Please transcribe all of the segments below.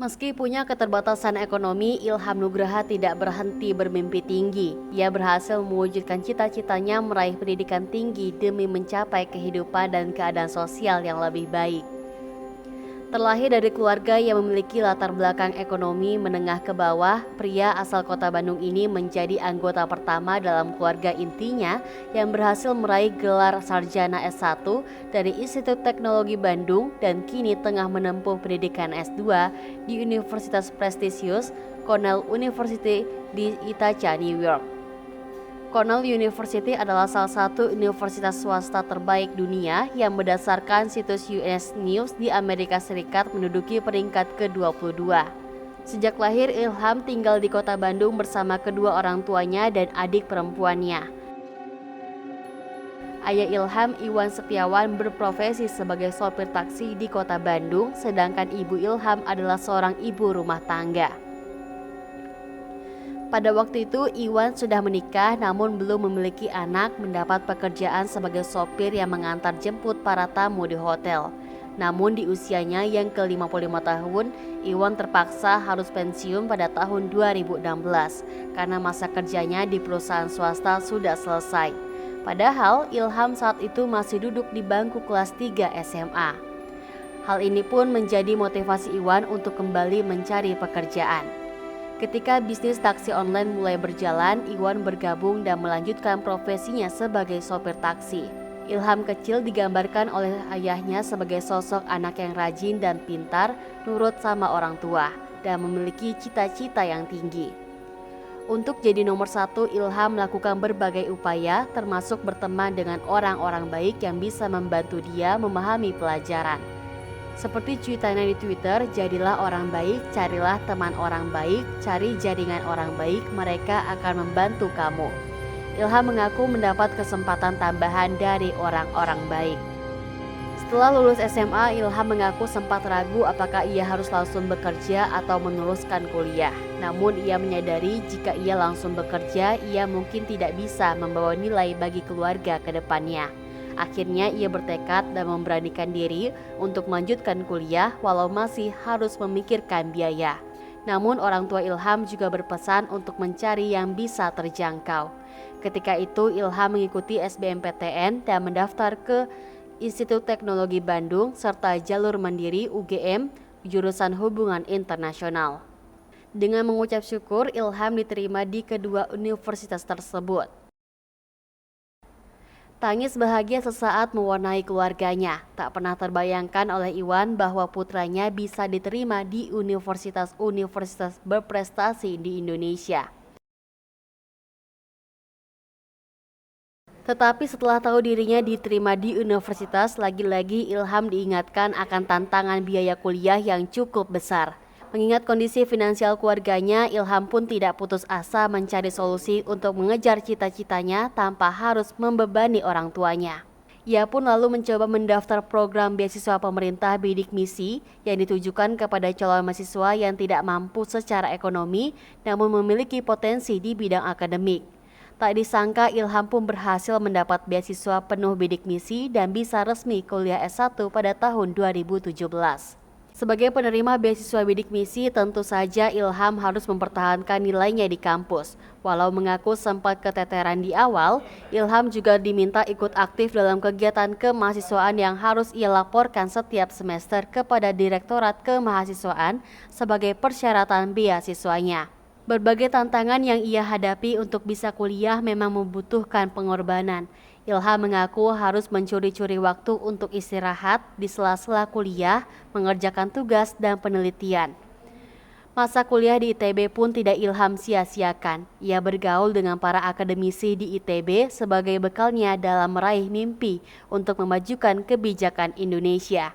Meski punya keterbatasan ekonomi, Ilham Nugraha tidak berhenti bermimpi tinggi. Ia berhasil mewujudkan cita-citanya meraih pendidikan tinggi demi mencapai kehidupan dan keadaan sosial yang lebih baik. Terlahir dari keluarga yang memiliki latar belakang ekonomi menengah ke bawah, pria asal kota Bandung ini menjadi anggota pertama dalam keluarga intinya yang berhasil meraih gelar sarjana S1 dari Institut Teknologi Bandung dan kini tengah menempuh pendidikan S2 di Universitas prestisius Cornell University di Ithaca, New York. Cornell University adalah salah satu universitas swasta terbaik dunia yang berdasarkan situs US News di Amerika Serikat menduduki peringkat ke-22. Sejak lahir, Ilham tinggal di kota Bandung bersama kedua orang tuanya dan adik perempuannya. Ayah Ilham, Iwan Setiawan, berprofesi sebagai sopir taksi di kota Bandung, sedangkan ibu Ilham adalah seorang ibu rumah tangga. Pada waktu itu, Iwan sudah menikah namun belum memiliki anak, mendapat pekerjaan sebagai sopir yang mengantar jemput para tamu di hotel. Namun di usianya yang ke-55 tahun, Iwan terpaksa harus pensiun pada tahun 2016 karena masa kerjanya di perusahaan swasta sudah selesai. Padahal Ilham saat itu masih duduk di bangku kelas 3 SMA. Hal ini pun menjadi motivasi Iwan untuk kembali mencari pekerjaan. Ketika bisnis taksi online mulai berjalan, Iwan bergabung dan melanjutkan profesinya sebagai sopir taksi. Ilham kecil digambarkan oleh ayahnya sebagai sosok anak yang rajin dan pintar, nurut sama orang tua, dan memiliki cita-cita yang tinggi. Untuk jadi nomor satu, Ilham melakukan berbagai upaya, termasuk berteman dengan orang-orang baik yang bisa membantu dia memahami pelajaran. Seperti cuitannya di Twitter, jadilah orang baik, carilah teman orang baik, cari jaringan orang baik, mereka akan membantu kamu. Ilham mengaku mendapat kesempatan tambahan dari orang-orang baik. Setelah lulus SMA, Ilham mengaku sempat ragu apakah ia harus langsung bekerja atau meneruskan kuliah. Namun ia menyadari jika ia langsung bekerja, ia mungkin tidak bisa membawa nilai bagi keluarga ke depannya. Akhirnya ia bertekad dan memberanikan diri untuk melanjutkan kuliah walau masih harus memikirkan biaya. Namun orang tua Ilham juga berpesan untuk mencari yang bisa terjangkau. Ketika itu Ilham mengikuti SBMPTN dan mendaftar ke Institut Teknologi Bandung serta jalur mandiri UGM jurusan Hubungan Internasional. Dengan mengucap syukur, Ilham diterima di kedua universitas tersebut. Tangis bahagia sesaat mewarnai keluarganya. Tak pernah terbayangkan oleh Iwan bahwa putranya bisa diterima di universitas-universitas berprestasi di Indonesia. Tetapi setelah tahu dirinya diterima di universitas, lagi-lagi Ilham diingatkan akan tantangan biaya kuliah yang cukup besar. Mengingat kondisi finansial keluarganya, Ilham pun tidak putus asa mencari solusi untuk mengejar cita-citanya tanpa harus membebani orang tuanya. Ia pun lalu mencoba mendaftar program beasiswa pemerintah bidik misi yang ditujukan kepada calon mahasiswa yang tidak mampu secara ekonomi namun memiliki potensi di bidang akademik. Tak disangka Ilham pun berhasil mendapat beasiswa penuh bidik misi dan bisa resmi kuliah S1 pada tahun 2017. Sebagai penerima beasiswa bidik misi, tentu saja Ilham harus mempertahankan nilainya di kampus. Walau mengaku sempat keteteran di awal, Ilham juga diminta ikut aktif dalam kegiatan kemahasiswaan yang harus ia laporkan setiap semester kepada Direktorat Kemahasiswaan sebagai persyaratan beasiswanya. Berbagai tantangan yang ia hadapi untuk bisa kuliah memang membutuhkan pengorbanan. Ilham mengaku harus mencuri-curi waktu untuk istirahat di sela-sela kuliah, mengerjakan tugas dan penelitian. Masa kuliah di ITB pun tidak Ilham sia-siakan. Ia bergaul dengan para akademisi di ITB sebagai bekalnya dalam meraih mimpi untuk memajukan kebijakan Indonesia.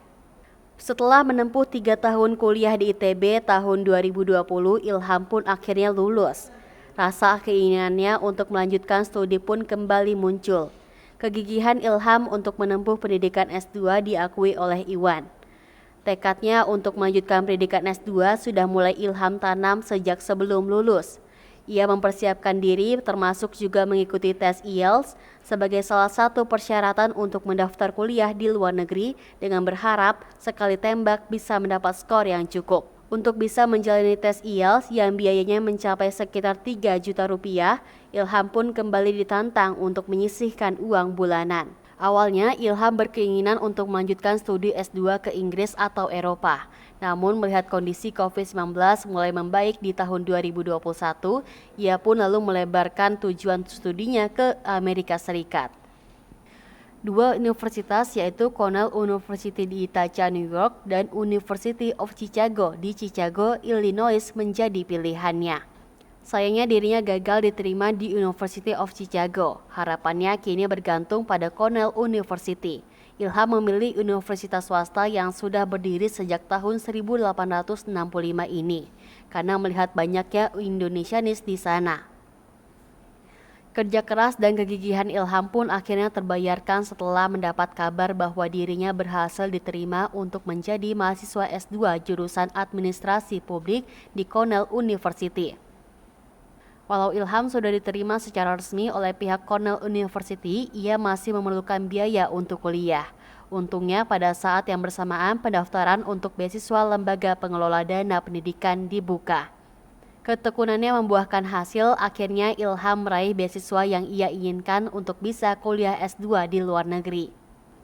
Setelah menempuh 3 tahun kuliah di ITB tahun 2020, Ilham pun akhirnya lulus. Rasa keinginannya untuk melanjutkan studi pun kembali muncul. Kegigihan Ilham untuk menempuh pendidikan S2 diakui oleh Iwan. Tekadnya untuk melanjutkan pendidikan S2 sudah mulai Ilham tanam sejak sebelum lulus. Ia mempersiapkan diri termasuk juga mengikuti tes IELTS sebagai salah satu persyaratan untuk mendaftar kuliah di luar negeri dengan berharap sekali tembak bisa mendapat skor yang cukup. Untuk bisa menjalani tes IELTS yang biayanya mencapai sekitar 3 juta rupiah, Ilham pun kembali ditantang untuk menyisihkan uang bulanan. Awalnya, Ilham berkeinginan untuk melanjutkan studi S2 ke Inggris atau Eropa. Namun melihat kondisi COVID-19 mulai membaik di tahun 2021, ia pun lalu melebarkan tujuan studinya ke Amerika Serikat. Dua universitas yaitu Cornell University di Ithaca, New York dan University of Chicago di Chicago, Illinois menjadi pilihannya. Sayangnya dirinya gagal diterima di University of Chicago. Harapannya kini bergantung pada Cornell University. Ilham memilih universitas swasta yang sudah berdiri sejak tahun 1865 ini karena melihat banyaknya Indonesianis di sana. Kerja keras dan kegigihan Ilham pun akhirnya terbayarkan setelah mendapat kabar bahwa dirinya berhasil diterima untuk menjadi mahasiswa S2 jurusan Administrasi Publik di Cornell University. Walau Ilham sudah diterima secara resmi oleh pihak Cornell University, ia masih memerlukan biaya untuk kuliah. Untungnya pada saat yang bersamaan pendaftaran untuk beasiswa Lembaga Pengelola Dana Pendidikan dibuka. Ketekunannya membuahkan hasil, akhirnya Ilham meraih beasiswa yang ia inginkan untuk bisa kuliah S2 di luar negeri.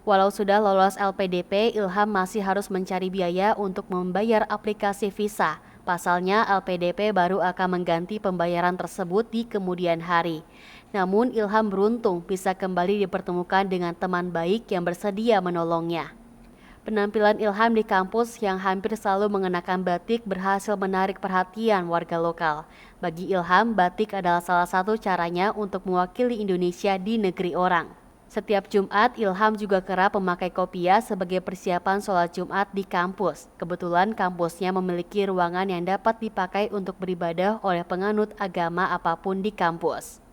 Walau sudah lolos LPDP, Ilham masih harus mencari biaya untuk membayar aplikasi visa. Pasalnya LPDP baru akan mengganti pembayaran tersebut di kemudian hari. Namun Ilham beruntung bisa kembali dipertemukan dengan teman baik yang bersedia menolongnya. Penampilan Ilham di kampus yang hampir selalu mengenakan batik berhasil menarik perhatian warga lokal. Bagi Ilham, batik adalah salah satu caranya untuk mewakili Indonesia di negeri orang. Setiap Jumat, Ilham juga kerap memakai kopiah sebagai persiapan sholat Jumat di kampus. Kebetulan kampusnya memiliki ruangan yang dapat dipakai untuk beribadah oleh penganut agama apapun di kampus.